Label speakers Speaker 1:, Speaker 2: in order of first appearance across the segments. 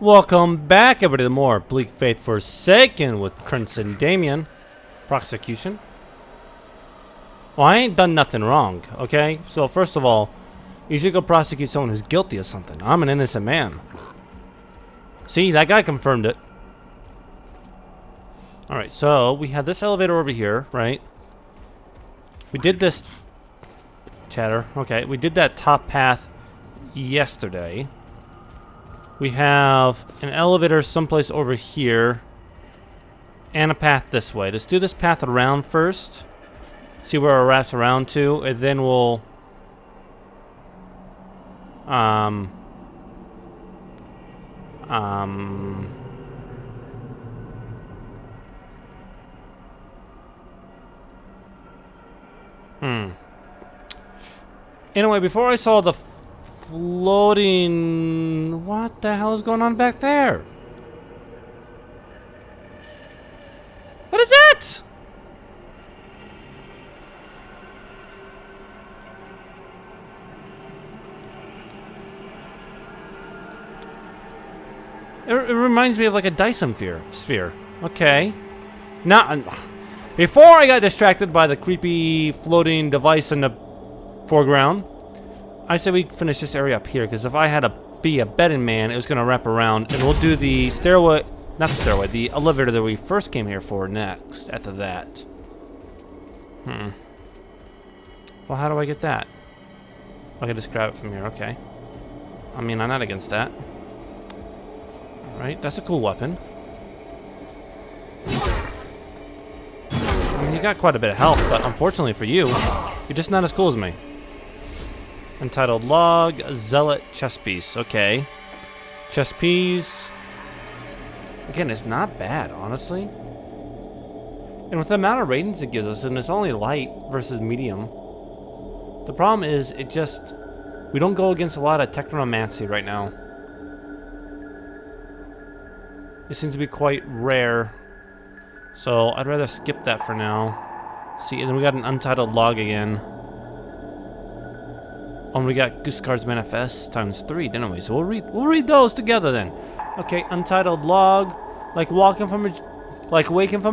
Speaker 1: Welcome back, everybody, to more Bleak Faith Forsaken with Crimson Damien. Prosecution. Well, I ain't done nothing wrong, okay? So, first of all, you should go prosecute someone who's guilty of something. I'm an innocent man. See, that guy confirmed it. Alright, so we have this elevator over here, right? We did this... Chatter. Okay, we did that top path yesterday. We have an elevator someplace over here. And a path this way. Let's do this path around first. See where it wraps around to. And then we'll... Anyway, before I saw the floating... What the hell is going on back there? What is that? It reminds me of like a Dyson sphere. Okay. Now, before I got distracted by the creepy floating device in the foreground, I said we finish this area up here, because if I had to be a betting man, it was going to wrap around, and we'll do the stairway, not the stairway, the elevator that we first came here for next, after that. Well, how do I get that? I can just grab it from here, okay. I mean, I'm not against that. Alright, that's a cool weapon. I mean, you got quite a bit of health, but unfortunately for you, you're just not as cool as me. Entitled Log, Zealot, Chess Piece. Okay. Chess Piece. Again, it's not bad, honestly. And with the amount of ratings it gives us, and it's only light versus medium, the problem is it just... We don't go against a lot of technomancy right now. It seems to be quite rare. So I'd rather skip that for now. See, and then we got an Untitled Log again. And we got Guiscard's Manifest times 3, didn't we? So we'll read those together then. Okay, Untitled Log, like waking from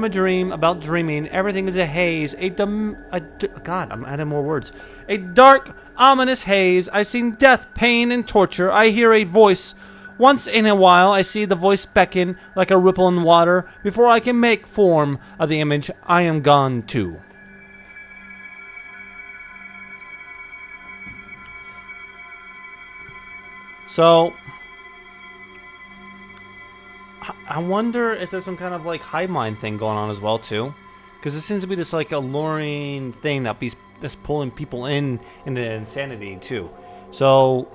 Speaker 1: a dream about dreaming. Everything is a haze. God, I'm adding more words. A dark, ominous haze. I've seen death, pain, and torture. I hear a voice. Once in a while, I see the voice beckon like a ripple in water. Before I can make form of the image, I am gone too. So, I wonder if there's some kind of like hive mind thing going on as well too, because it seems to be this like alluring thing that's pulling people into insanity too. So,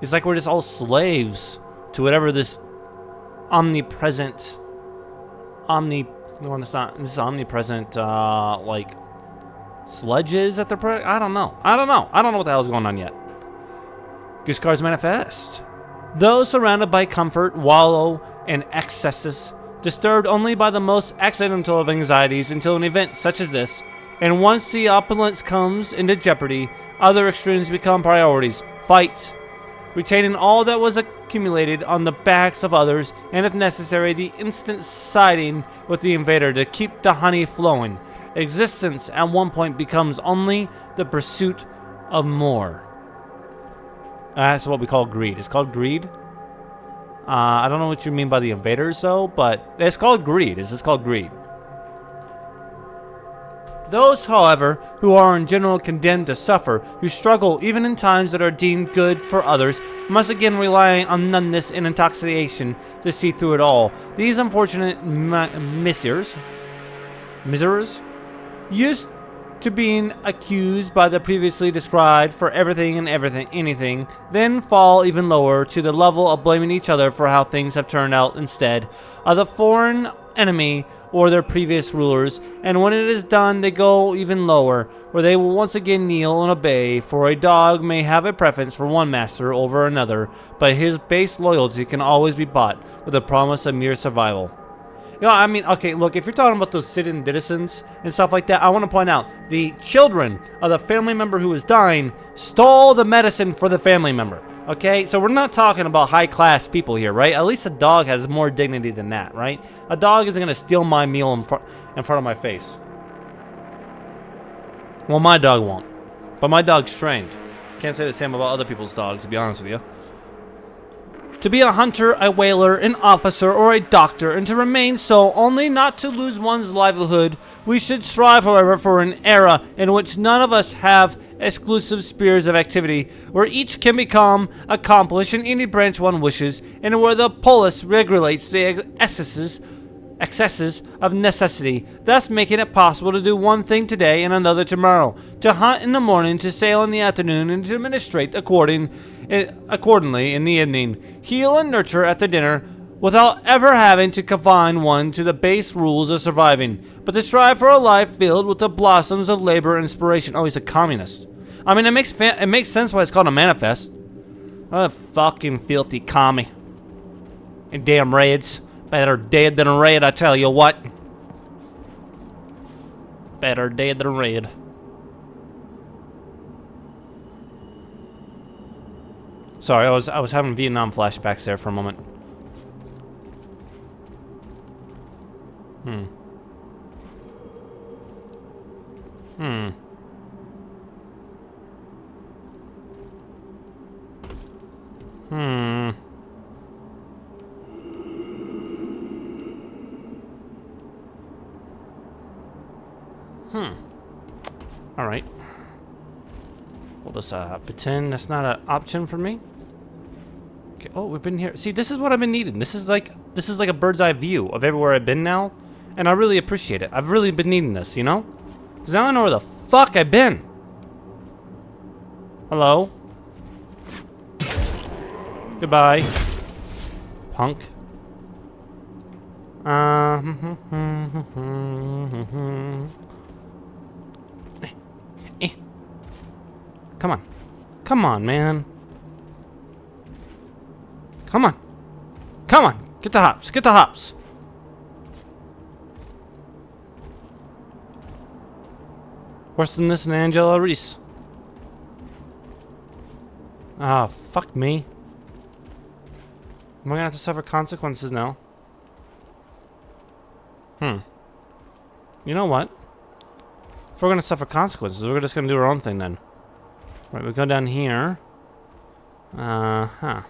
Speaker 1: it's like we're just all slaves to whatever this omnipresent, like sledges at their I don't know what the hell's going on yet. Guiscard's Manifest. Those surrounded by comfort wallow in excesses, disturbed only by the most accidental of anxieties until an event such as this, and once the opulence comes into jeopardy, other extremes become priorities. Fight, retaining all that was accumulated on the backs of others, and if necessary, the instant siding with the invader to keep the honey flowing. Existence at one point becomes only the pursuit of more. That's what we call greed. It's called greed. I don't know what you mean by the invaders, though, but it's called greed. It's just called greed. Those, however, who are in general condemned to suffer, who struggle even in times that are deemed good for others, must again rely on numbness and intoxication to see through it all. These unfortunate miserers used to being accused by the previously described for everything and anything, then fall even lower to the level of blaming each other for how things have turned out instead of the foreign enemy or their previous rulers, and when it is done they go even lower, where they will once again kneel and obey, for a dog may have a preference for one master over another, but his base loyalty can always be bought with the promise of mere survival. You know, I mean, okay, look, if you're talking about those citizens and stuff like that, I want to point out the children of the family member who was dying stole the medicine for the family member. Okay, so we're not talking about high-class people here, right? At least a dog has more dignity than that, right? A dog isn't gonna steal my meal in front of my face. Well, my dog won't, but my dog's trained. Can't say the same about other people's dogs, to be honest with you. To be a hunter, a whaler, an officer, or a doctor, and to remain so only not to lose one's livelihood, we should strive, however, for an era in which none of us have exclusive spheres of activity, where each can become accomplished in any branch one wishes, and where the polis regulates the excesses of necessity, thus making it possible to do one thing today and another tomorrow, to hunt in the morning, to sail in the afternoon, and to administrate accordingly in the evening, heal and nurture at the dinner, without ever having to confine one to the base rules of surviving, but to strive for a life filled with the blossoms of labor and inspiration. Oh, he's a communist. I mean, it makes sense why it's called a manifest. What a fucking filthy commie. And damn raids. Better dead than a raid, I tell you what. Better dead than a raid. Sorry, I was having Vietnam flashbacks there for a moment. Hmm. Alright. We'll just pretend that's not an option for me. Okay. Oh, we've been here. See, this is what I've been needing. This is like a bird's eye view of everywhere I've been now. And I really appreciate it. I've really been needing this, you know? Because now I know where the fuck I've been. Hello? Goodbye. Punk. Come on. Come on, man. Come on. Come on. Get the hops. Get the hops. Worse than this in Angela Reese. Ah, fuck me. Am I gonna have to suffer consequences now? You know what? If we're gonna suffer consequences, we're just gonna do our own thing then. Right, we go down here. Well,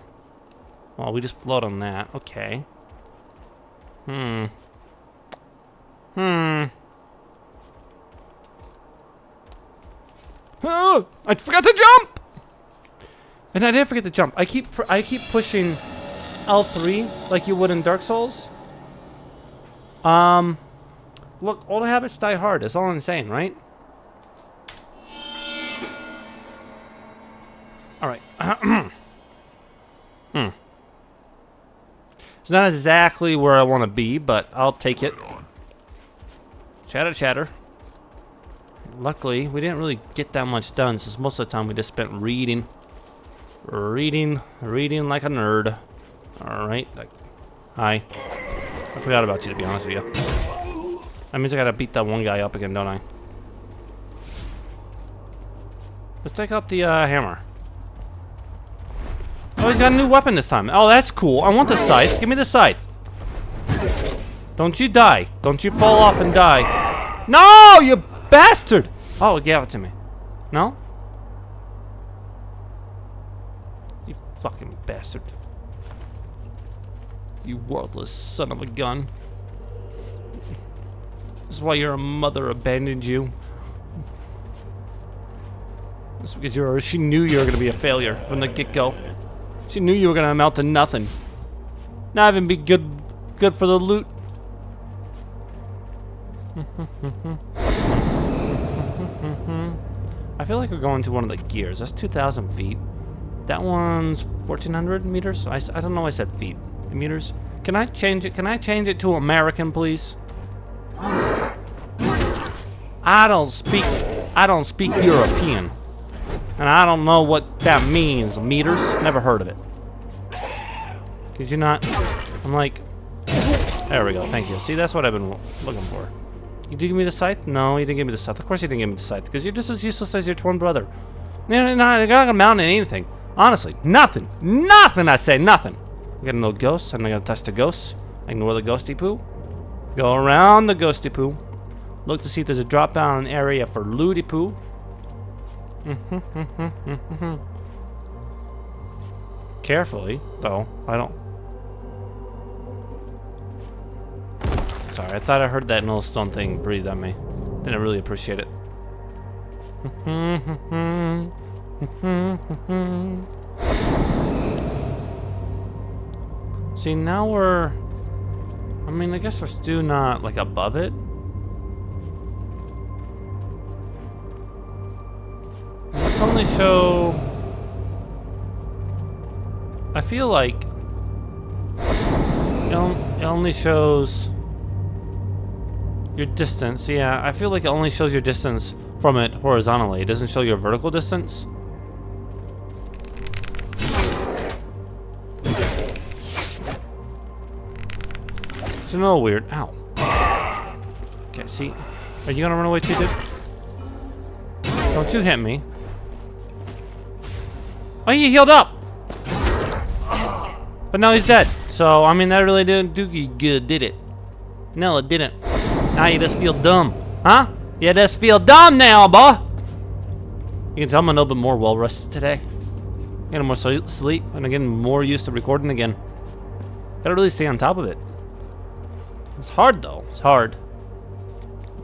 Speaker 1: we just float on that. Okay. Oh, I forgot to jump! And I didn't forget to jump. I keep pushing L3 like you would in Dark Souls. Look, old habits die hard. That's all I'm saying, right? Alright. It's not exactly where I want to be, but I'll take it. Chatter, chatter. Luckily, we didn't really get that much done, since most of the time we just spent reading. Reading like a nerd. Alright. Hi. I forgot about you, to be honest with you. That means I gotta beat that one guy up again, don't I? Let's take out the hammer. Oh, he's got a new weapon this time. Oh, that's cool. I want the scythe. Give me the scythe. Don't you die. Don't you fall off and die. No, you bastard! Oh, it gave it to me. No? You fucking bastard. You worthless son of a gun. This is why your mother abandoned you. That's because she knew you were going to be a failure from the get-go. She knew you were going to amount to nothing. Not even be good for the loot. I feel like we're going to one of the gears. That's 2,000 feet. That one's 1,400 meters. I don't know why I said feet. Meters. Can I change it? Can I change it to American, please? I don't speak European. And I don't know what that means. Meters? Never heard of it. Could you not? I'm like... There we go. Thank you. See, that's what I've been looking for. You did give me the scythe? No, you didn't give me the scythe. Of course you didn't give me the scythe, because you're just as useless as your twin brother. You're not gonna mount in anything. Honestly, nothing. Nothing, I say, nothing. We got no ghosts. I'm not gonna touch the ghosts. Ignore the ghosty poo. Go around the ghosty poo. Look to see if there's a drop down area for looty poo. Carefully, though. I don't. Sorry, I thought I heard that little stone thing breathe on me. Didn't really appreciate it. See, now we're... I mean, I guess we're still not, like, above it. Does this only show... I feel like... It only shows... your distance. Yeah, I feel like it only shows your distance from it horizontally. It doesn't show your vertical distance. It's a little weird. Ow. Okay, see? Are you gonna run away too, dude? Don't you hit me. Oh, he healed up! But now he's dead. So, I mean, that really didn't do you good, did it? No, it didn't. Now you just feel dumb. Huh? You just feel dumb now, boy! You can tell I'm a little bit more well-rested today. Getting more sleep, and I'm getting more used to recording again. Gotta really stay on top of it. It's hard, though. It's hard.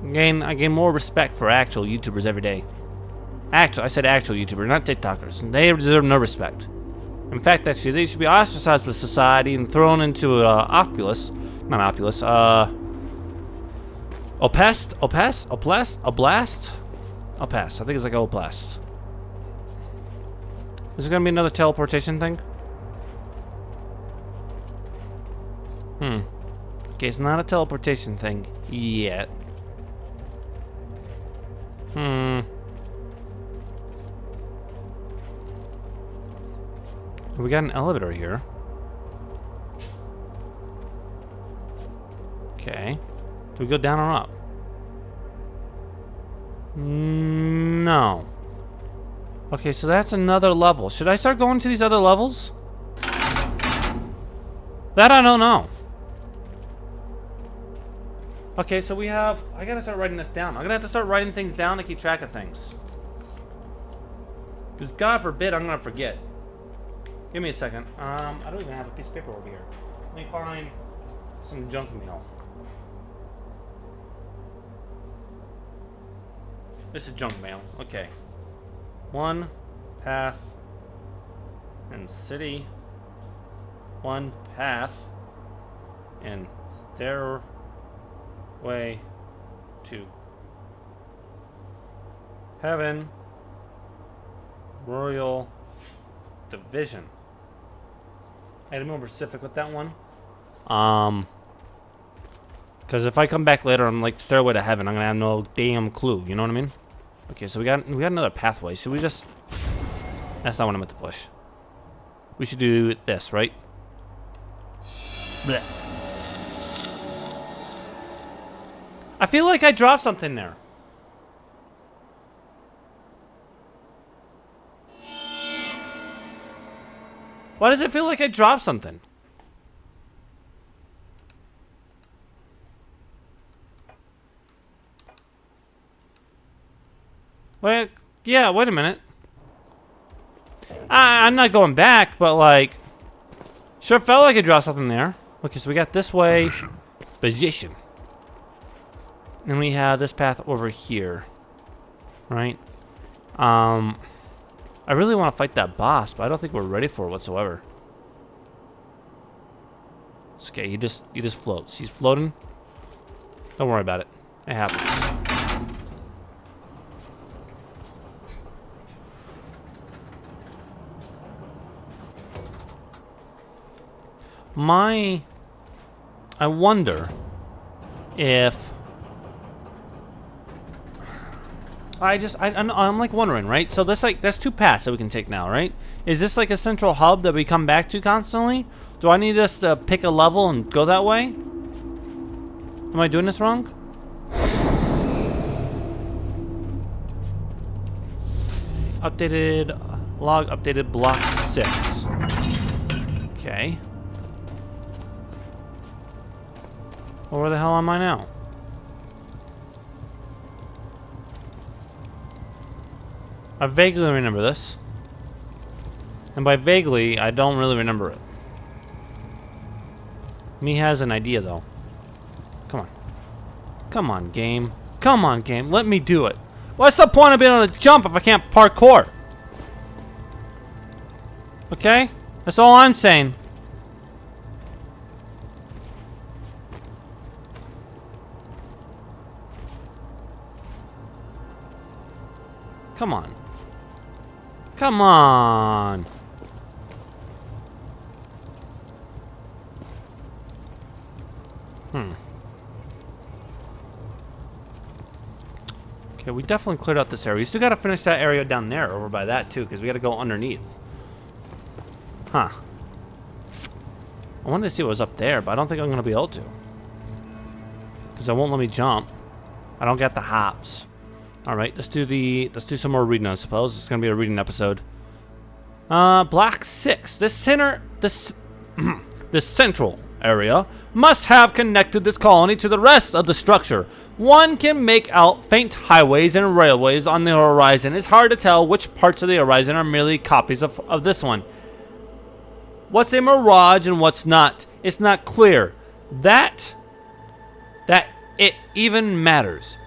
Speaker 1: I gain more respect for actual YouTubers every day. I said actual YouTubers, not TikTokers. They deserve no respect. In fact, actually, they should be ostracized by society and thrown into Oculus. Not Oculus, Opest? Oblast? Opest. I think it's like Oblast. Is it gonna be another teleportation thing? Okay, it's not a teleportation thing yet. We got an elevator here. Okay. Do we go down or up? No. Okay, so that's another level. Should I start going to these other levels? That I don't know. Okay, so we have... I gotta start writing this down. I'm gonna have to start writing things down to keep track of things. Because God forbid I'm gonna forget. Give me a second. I don't even have a piece of paper over here. Let me find some junk mail. This is junk mail. Okay. 1 path and city. 1 path and stairway to heaven. Royal division. I had to be more specific with that one. Because if I come back later on like Stairway to Heaven, I'm gonna have no damn clue. You know what I mean? Okay, so we got another pathway. Should we just? That's not what I meant to push. We should do this, right? Blech. I feel like I dropped something there. Why does it feel like I dropped something? Wait, yeah, wait a minute. I'm not going back, but like... Sure felt like I dropped something there. Okay, so we got this way. Position. And we have this path over here. Right? I really want to fight that boss, but I don't think we're ready for it whatsoever. It's okay, he just floats. He's floating. Don't worry about it. It happens. I wonder if I'm like wondering, right? So that's 2 paths that we can take now, right? Is this like a central hub that we come back to constantly? Do I need us to pick a level and go that way? Am I doing this wrong? Updated Log updated block 6. Okay. Well, where the hell am I now? I vaguely remember this. And by vaguely, I don't really remember it. Me has an idea, though. Come on. Come on, game. Come on, game. Let me do it. What's the point of being able to jump if I can't parkour? Okay? That's all I'm saying. Come on. Come on. Okay, we definitely cleared out this area. We still gotta finish that area down there, over by that too, because we gotta go underneath. Huh. I wanted to see what was up there, but I don't think I'm gonna be able to. Because it won't let me jump. I don't get the hops. Alright, let's do some more reading, I suppose. It's gonna be a reading episode. Block 6. The central area must have connected this colony to the rest of the structure. One can make out faint highways and railways on the horizon. It's hard to tell which parts of the horizon are merely copies of this one. What's a mirage and what's not? It's not clear that it even matters.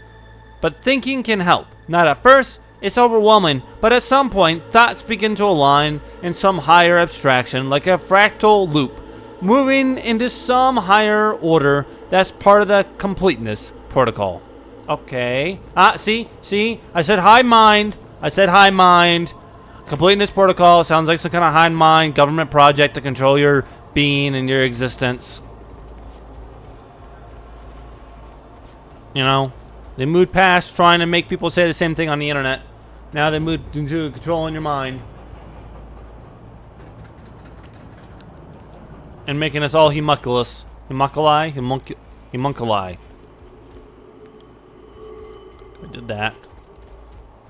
Speaker 1: But thinking can help. Not at first, it's overwhelming, but at some point, thoughts begin to align in some higher abstraction, like a fractal loop, moving into some higher order that's part of the completeness protocol. Okay. See? I said high mind. Completeness protocol sounds like some kind of high mind government project to control your being and your existence. You know? They moved past trying to make people say the same thing on the internet. Now they moved into controlling your mind. And making us all homunculus. Homunculi. We did that.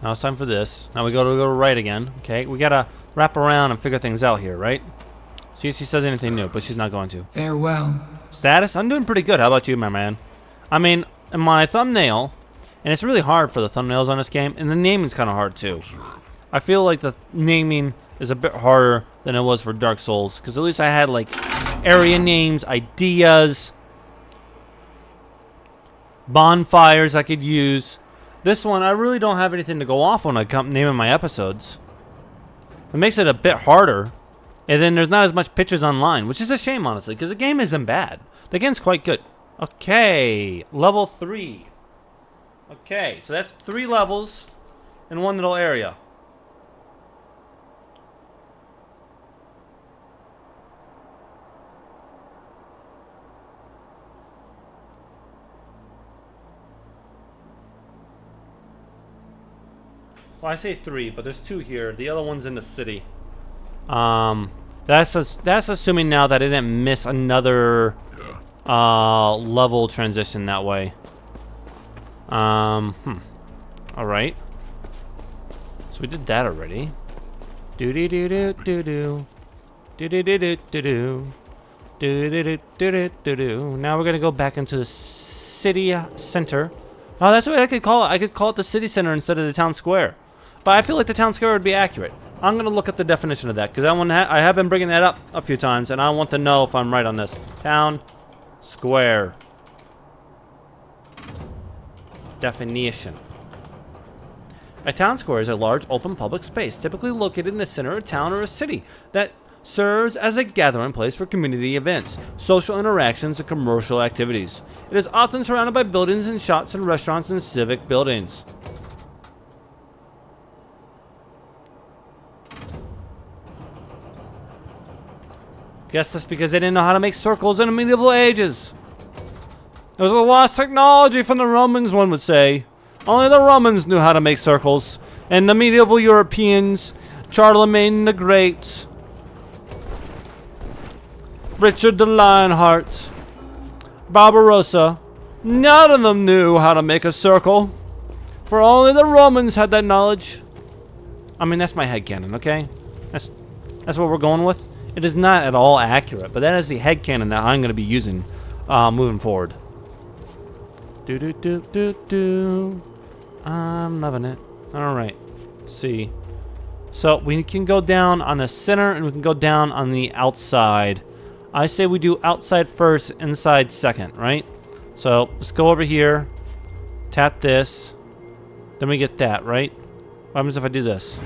Speaker 1: Now it's time for this. Now we go to right again. Okay, we gotta wrap around and figure things out here, right? See if she says anything new, but she's not going to.
Speaker 2: Farewell.
Speaker 1: Status? I'm doing pretty good. How about you, my man? I mean, in my thumbnail, and it's really hard for the thumbnails on this game, and the naming's kind of hard too. I feel like the naming is a bit harder than it was for Dark Souls, because at least I had like area names, ideas, bonfires I could use. This one, I really don't have anything to go off when I come naming my episodes. It makes it a bit harder, and then there's not as much pictures online, which is a shame, honestly, because the game isn't bad. The game's quite good. Okay, level 3. Okay, so that's 3 levels in one little area. Well, I say 3, but there's 2 here. The other one's in the city. That's assuming now that I didn't miss another level transition that way. All right. So we did that already. Do do do do do do do do do do do do do do do do. Now we're gonna go back into the city center. Oh, that's what I could call it. I could call it the city center instead of the town square. But I feel like the town square would be accurate. I'm gonna look at the definition of that because I have been bringing that up a few times, and I want to know if I'm right on this. Town square definition. A town square is a large open public space, typically located in the center of a town or a city, that serves as a gathering place for community events, social interactions, and commercial activities. It is often surrounded by buildings and shops and restaurants and civic buildings. Guess that's because they didn't know how to make circles in the medieval ages. It was a lost technology from the Romans, one would say. Only the Romans knew how to make circles. And the medieval Europeans, Charlemagne the Great, Richard the Lionheart, Barbarossa, none of them knew how to make a circle. For only the Romans had that knowledge. I mean, that's my headcanon, okay? That's what we're going with. It is not at all accurate, but that is the headcanon that I'm going to be using moving forward. I'm loving it. All right. See. So we can go down on the center and we can go down on the outside. I say we do outside first, inside second, right? So let's go over here, tap this, then we get that, right? What happens if I do this?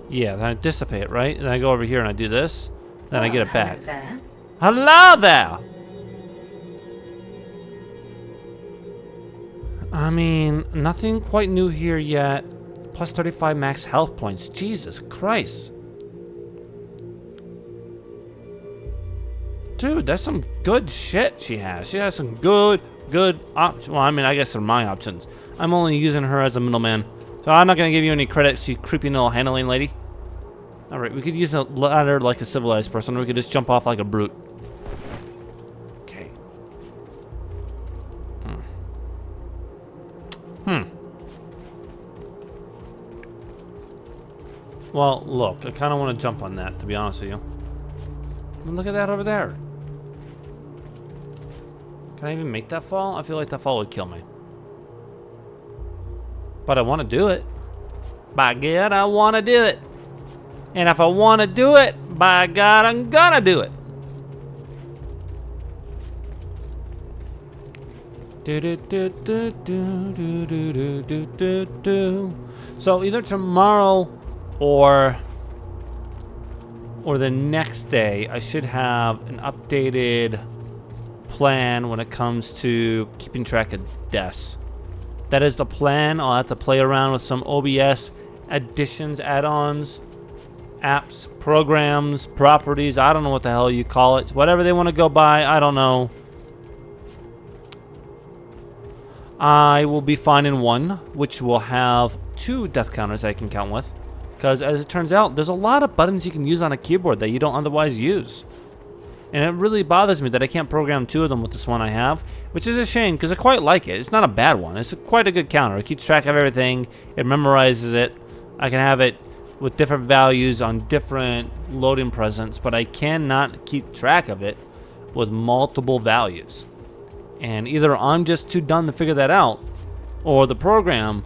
Speaker 1: Yeah, then I dissipate, right? Then I go over here and I do this, then I get it back. Hello there! I mean, nothing quite new here yet. Plus 35 max health points. Jesus Christ. Dude, that's some good shit she has. She has some good options. Well, I mean, I guess they're my options. I'm only using her as a middleman. So I'm not going to give you any credit, you creepy little handling lady. Alright, we could use a ladder like a civilized person, or we could just jump off like a brute. Okay. Well, look, I kind of want to jump on that, to be honest with you. And look at that over there. Can I even make that fall? I feel like that fall would kill me. But I want to do it. By God, I want to do it. And if I want to do it, by God, I'm gonna do it. So either tomorrow or the next day, I should have an updated plan when it comes to keeping track of deaths. That is the plan. I'll have to play around with some OBS additions, add-ons, apps, programs, properties. I don't know what the hell you call it. Whatever they want to go by, I don't know. I will be finding one which will have 2 death counters I can count with. Because as it turns out, there's a lot of buttons you can use on a keyboard that you don't otherwise use. And it really bothers me that I can't program 2 of them with this one I have, which is a shame because I quite like it. It's not a bad one. It's quite a good counter. It keeps track of everything. It memorizes it. I can have it with different values on different loading presents, but I cannot keep track of it with multiple values. And either I'm just too dumb to figure that out, or the program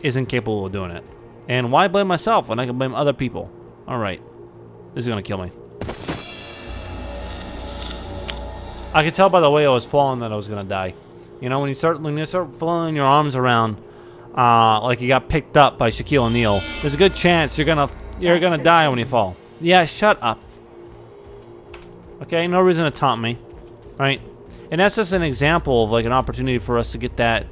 Speaker 1: isn't capable of doing it. And why blame myself when I can blame other people? Alright. This is gonna kill me. I could tell by the way I was falling that I was gonna die. You know, when you start flailing your arms around like you got picked up by Shaquille O'Neal, there's a good chance you're gonna die when you fall. Yeah, shut up. Okay, no reason to taunt me. Right? And that's just an example of like an opportunity for us to get that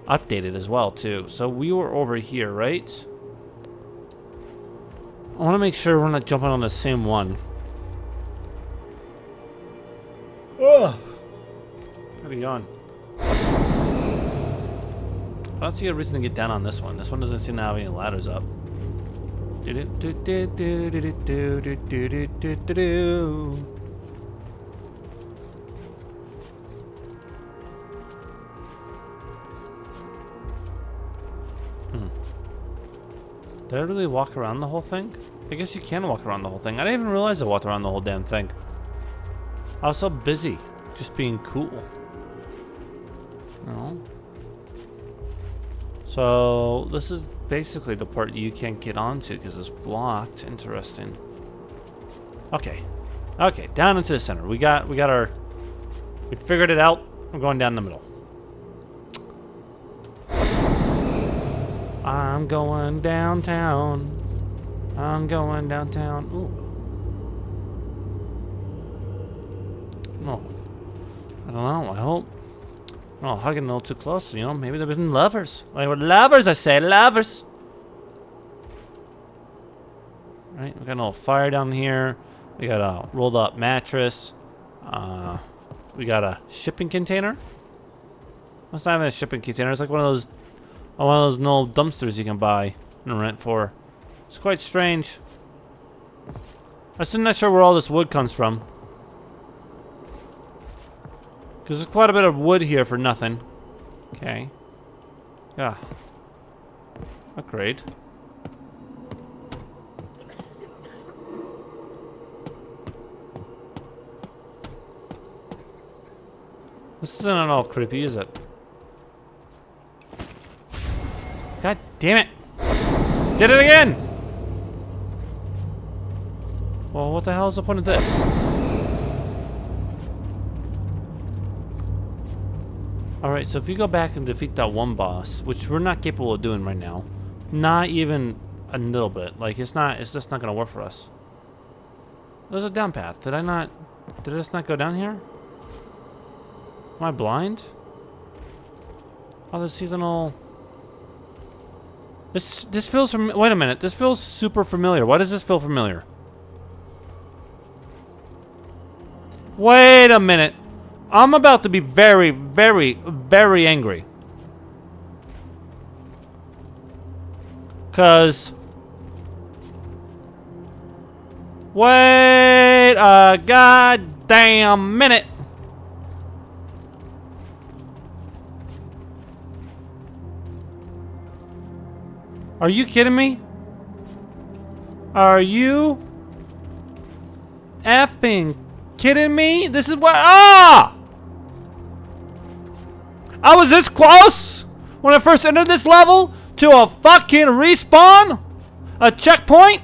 Speaker 1: updated as well too. So we were over here, right? I want to make sure we're not jumping on the same one. Ugh. Where are we going? I don't see a reason to get down on this one. This one doesn't seem to have any ladders up. Did I really walk around the whole thing? I guess you can walk around the whole thing. I didn't even realize I walked around the whole damn thing. I was so busy just being cool. No. So this is basically the part you can't get onto because it's blocked. Interesting. Okay. Okay, down into the center. We figured it out. We're going down the middle. I'm going downtown. I'm going downtown. Ooh. No. I don't know. I hope. Oh, hugging a little too close. You know, maybe they've been lovers. Like, we're lovers, I say. Lovers. Right? We got a little fire down here. We got a rolled up mattress. We got a shipping container. It's not even a shipping container. It's like one of those little dumpsters you can buy and rent for. It's quite strange. I'm still not sure where all this wood comes from. Because there's quite a bit of wood here for nothing. Okay. Yeah. Upgrade. This isn't at all creepy, is it? God damn it! Did it again! Well, what the hell is the point of this? Alright, so if you go back and defeat that one boss, which we're not capable of doing right now, not even a little bit, like it's just not gonna work for us. There's a down path. Did I just not go down here? Am I blind? Oh, the seasonal... This feels wait a minute, this feels super familiar. Why does this feel familiar? Wait a minute. I'm about to be very, very, very angry. Cause wait a goddamn minute. Are you kidding me? Are you effing kidding me? This is what... Ah! I was this close when I first entered this level to a fucking respawn? A checkpoint?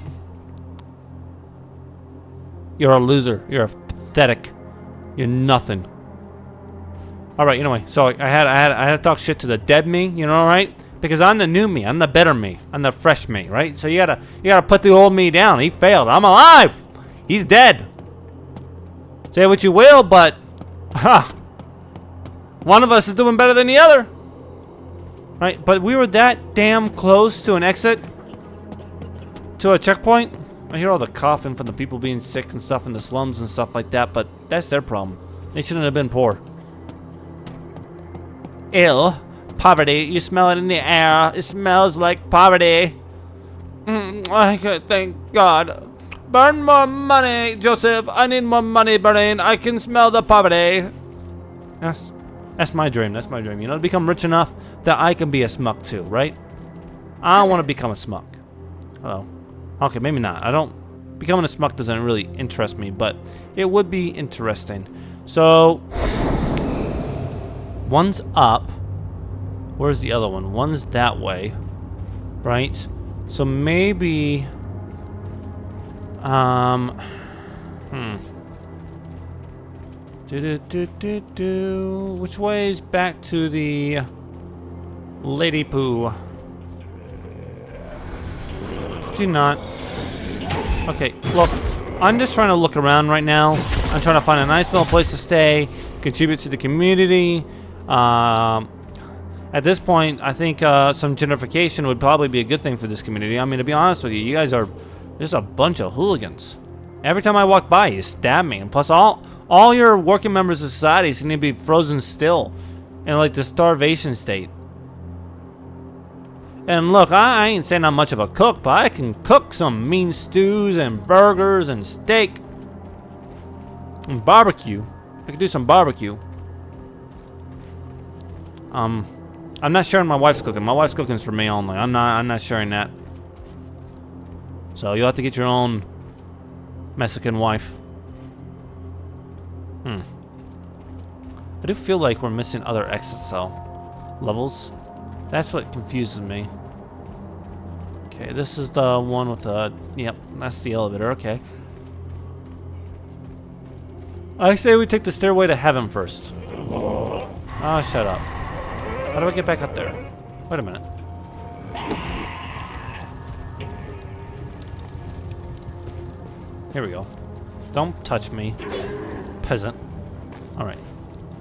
Speaker 1: You're a loser. You're pathetic. You're nothing. Alright, anyway, so I had to talk shit to the dead me, you know, right? Because I'm the new me, I'm the better me, I'm the fresh me, right? So you gotta put the old me down. He failed. I'm alive. He's dead. Say what you will, but one of us is doing better than the other, right? But we were that damn close to an exit, to a checkpoint. I hear all the coughing from the people being sick and stuff in the slums and stuff like that, but that's their problem. They shouldn't have been poor. Ill. Poverty. You smell it in the air. It smells like poverty. I can't thank God. Burn more money, Joseph. I need more money burning. I can smell the poverty. Yes. That's my dream. That's my dream. You know, to become rich enough that I can be a smuck too, right? I want to become a smuck. Hello. Okay, maybe not. Becoming a smuck doesn't really interest me, but it would be interesting. So, one's up. Where's the other one? One's that way, right? So maybe, Which way is back to the Lady Pooh? She not. Okay, look, I'm just trying to look around right now. I'm trying to find a nice little place to stay, contribute to the community. At this point, I think some gentrification would probably be a good thing for this community. I mean, to be honest with you, you guys are just a bunch of hooligans. Every time I walk by, you stab me. And plus, all your working members of society seem to be frozen still in, like, the starvation state. And look, I ain't saying I'm much of a cook, but I can cook some mean stews and burgers and steak. And barbecue. I can do some barbecue. I'm not sharing my wife's cooking. My wife's cooking is for me only. I'm not sharing that. So you'll have to get your own Mexican wife. I do feel like we're missing other exits though. Levels. That's what confuses me. Okay, this is the one with the... Yep, that's the elevator. Okay. I say we take the Stairway to Heaven first. Oh, shut up. How do I get back up there? Wait a minute. Here we go. Don't touch me, peasant. Alright.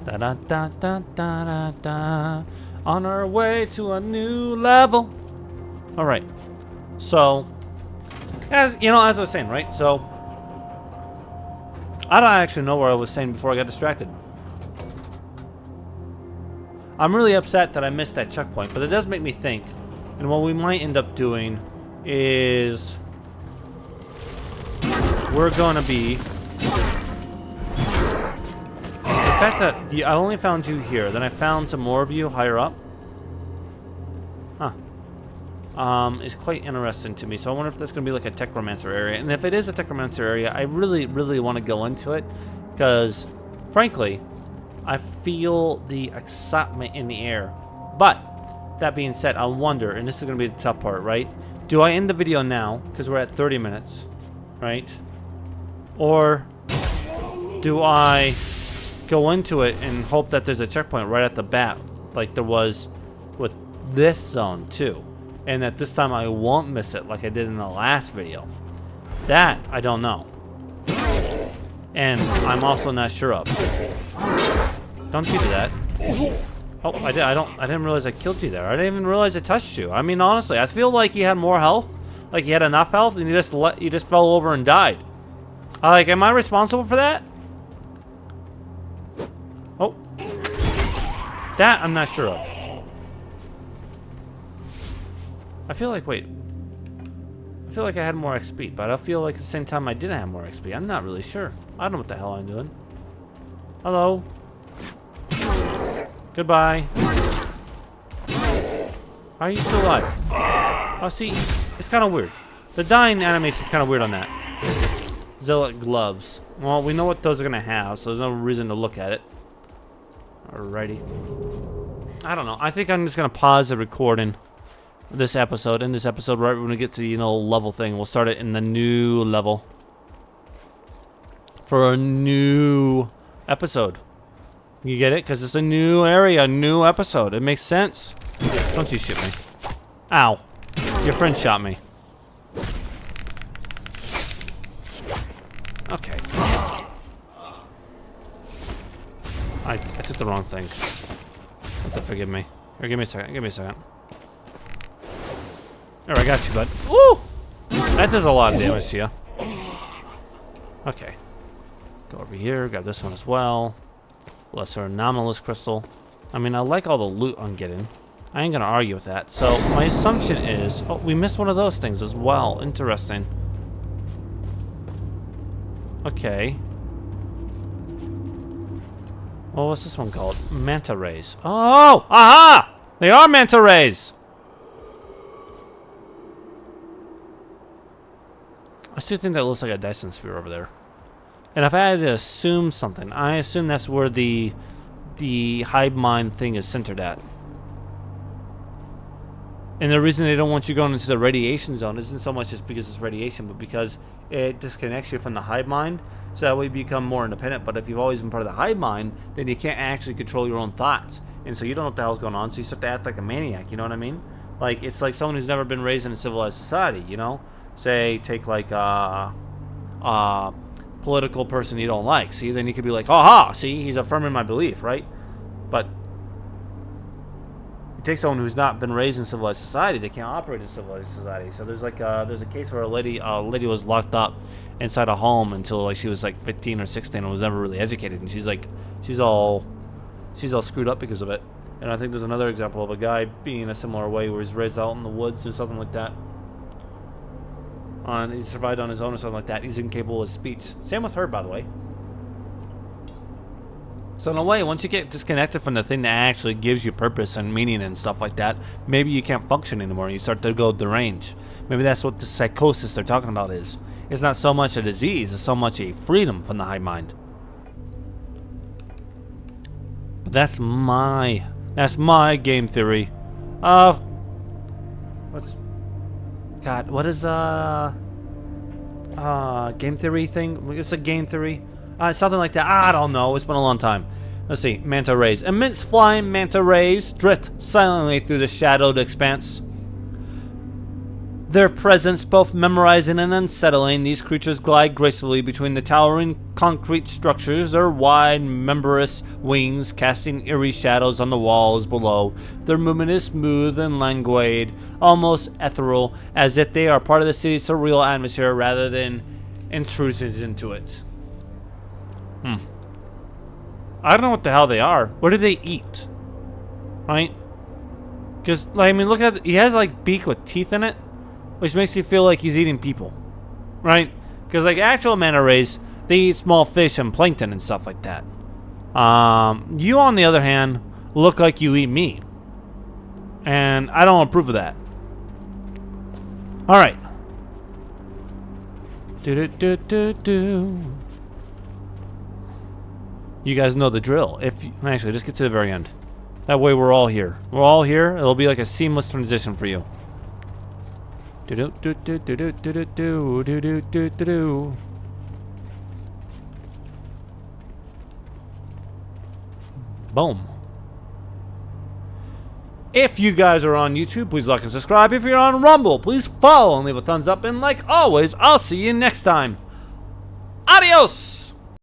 Speaker 1: Da da da da da da da. On our way to a new level. Alright. So, as I was saying, right? So, I don't actually know where I was saying before I got distracted. I'm really upset that I missed that checkpoint, but it does make me think. And what we might end up doing is we're going to be... The fact that I only found you here, then I found some more of you higher up. Huh. is quite interesting to me. So I wonder if that's going to be like a Techromancer area. And if it is a Techromancer area, I really, really want to go into it. Because, frankly, I feel the excitement in the air. But, that being said, I wonder, and this is going to be the tough part, right? Do I end the video now, because we're at 30 minutes, right? Or do I go into it and hope that there's a checkpoint right at the bat, like there was with this zone too, and that this time I won't miss it like I did in the last video? That I don't know, and I'm also not sure of. Don't you do that? Oh, I didn't realize I killed you there. I didn't even realize I touched you. I mean, honestly, I feel like he had more health, like he had enough health, and you just fell over and died. Like, am I responsible for that? Oh. That I'm not sure of. I feel like, wait. I feel like I had more XP, but I feel like at the same time I didn't have more XP. I'm not really sure. I don't know what the hell I'm doing. Hello. Goodbye. How are you still alive? Oh, see, it's kind of weird. The dying animation's kind of weird on that. Zealot gloves. Well, we know what those are going to have, so there's no reason to look at it. Alrighty. I don't know. I think I'm just going to pause the recording of this episode. In this episode, right when we get to the level thing, we'll start it in the new level. For a new episode. You get it? Because it's a new area, a new episode. It makes sense. Don't you shoot me. Ow. Your friend shot me. Okay. I took the wrong thing. You have to forgive me. Here, give me a second. Give me a second. There, I got you, bud. Woo! That does a lot of damage to you. Okay. Go over here. Grab this one as well. Lesser anomalous crystal. I mean, I like all the loot I'm getting. I ain't gonna argue with that. So my assumption is, oh, we missed one of those things as well. Interesting. Okay. Well, what's this one called? Manta Rays. Oh! Aha! They are Manta Rays! I still think that looks like a Dyson spear over there. And if I had to assume something, I assume that's where the hive mind thing is centered at. And the reason they don't want you going into the radiation zone isn't so much just because it's radiation, but because it disconnects you from the hive mind, so that way you become more independent. But if you've always been part of the hive mind, then you can't actually control your own thoughts. And so you don't know what the hell's going on, so you start to act like a maniac, you know what I mean? Like, it's like someone who's never been raised in a civilized society, you know? Say, take like political person you don't like. See, then you could be like, aha, see, he's affirming my belief, right? But you take someone who's not been raised in civilized society, they can't operate in civilized society. So there's like there's a case where a lady was locked up inside a home until like she was like 15 or 16 and was never really educated, and she's all screwed up because of it. And I think there's another example of a guy being a similar way where he's raised out in the woods or something like that. He survived on his own or something like that. He's incapable of speech. Same with her, by the way. So in a way, once you get disconnected from the thing that actually gives you purpose and meaning and stuff like that, maybe you can't function anymore and you start to go deranged. Maybe that's what the psychosis they're talking about is. It's not so much a disease, it's so much a freedom from the hive mind. But that's my game theory. What is the game theory thing? It's a game theory. Something like that. I don't know. It's been a long time. Let's see. Manta Rays. Immense flying Manta Rays drift silently through the shadowed expanse. Their presence both memorizing and unsettling, these creatures glide gracefully between the towering concrete structures, their wide, membranous wings casting eerie shadows on the walls below. Their movement is smooth and languid, almost ethereal, as if they are part of the city's surreal atmosphere rather than intrusions into it. I don't know what the hell they are. What do they eat? Right? Because, like, I mean, look at, he has, like, beak with teeth in it, which makes you feel like he's eating people, right? Because like actual manta rays, they eat small fish and plankton and stuff like that. You, on the other hand, look like you eat meat, and I don't approve of that. All right. Do. You guys know the drill. Actually, just get to the very end. That way we're all here. We're all here. It'll be like a seamless transition for you. Boom. If you guys are on YouTube, please like and subscribe. If you're on Rumble, please follow and leave a thumbs up. And like always, I'll see you next time. Adios!